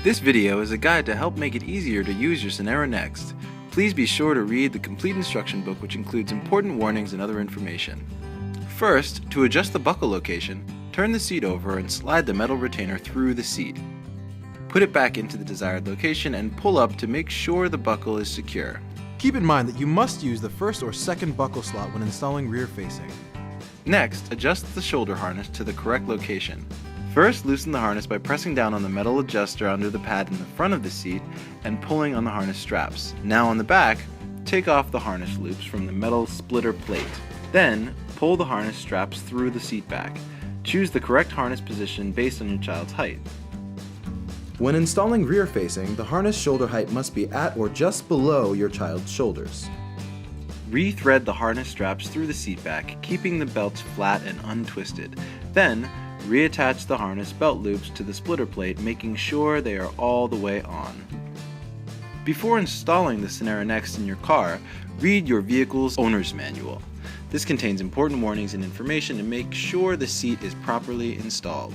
This video is a guide to help make it easier to use your Scenera Next. Please be sure to read the complete instruction book, which includes important warnings and other information. First, to adjust the buckle location, turn the seat over and slide the metal retainer through the seat. Put it back into the desired location and pull up to make sure the buckle is secure. Keep in mind that you must use the first or second buckle slot when installing rear facing. Next, adjust the shoulder harness to the correct location. First, loosen the harness by pressing down on the metal adjuster under the pad in the front of the seat and pulling on the harness straps. Now on the back, take off the harness loops from the metal splitter plate. Then, pull the harness straps through the seat back. Choose the correct harness position based on your child's height. When installing rear facing, the harness shoulder height must be at or just below your child's shoulders. Re-thread the harness straps through the seat back, keeping the belts flat and untwisted. Then, reattach the harness belt loops to the splitter plate, making sure they are all the way on. Before installing the Scenera Next in your car, read your vehicle's owner's manual. This contains important warnings and information to make sure the seat is properly installed.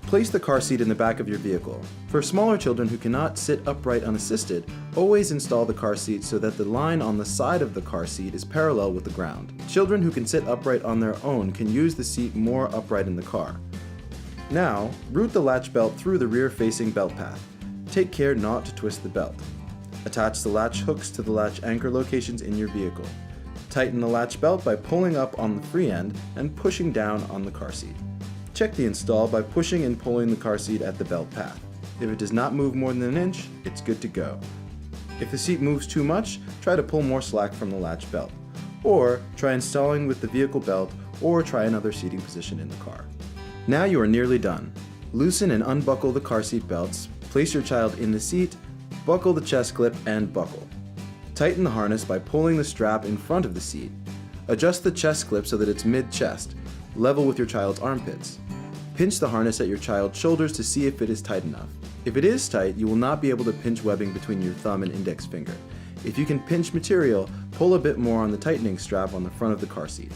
Place the car seat in the back of your vehicle. For smaller children who cannot sit upright unassisted, always install the car seat so that the line on the side of the car seat is parallel with the ground. Children who can sit upright on their own can use the seat more upright in the car. Now, route the latch belt through the rear-facing belt path. Take care not to twist the belt. Attach the latch hooks to the latch anchor locations in your vehicle. Tighten the latch belt by pulling up on the free end and pushing down on the car seat. Check the install by pushing and pulling the car seat at the belt path. If it does not move more than an inch, it's good to go. If the seat moves too much, try to pull more slack from the latch belt. Or try installing with the vehicle belt, or try another seating position in the car. Now you are nearly done. Loosen and unbuckle the car seat belts, place your child in the seat, buckle the chest clip and buckle. Tighten the harness by pulling the strap in front of the seat. Adjust the chest clip so that it's mid-chest, level with your child's armpits. Pinch the harness at your child's shoulders to see if it is tight enough. If it is tight, you will not be able to pinch webbing between your thumb and index finger. If you can pinch material, pull a bit more on the tightening strap on the front of the car seat.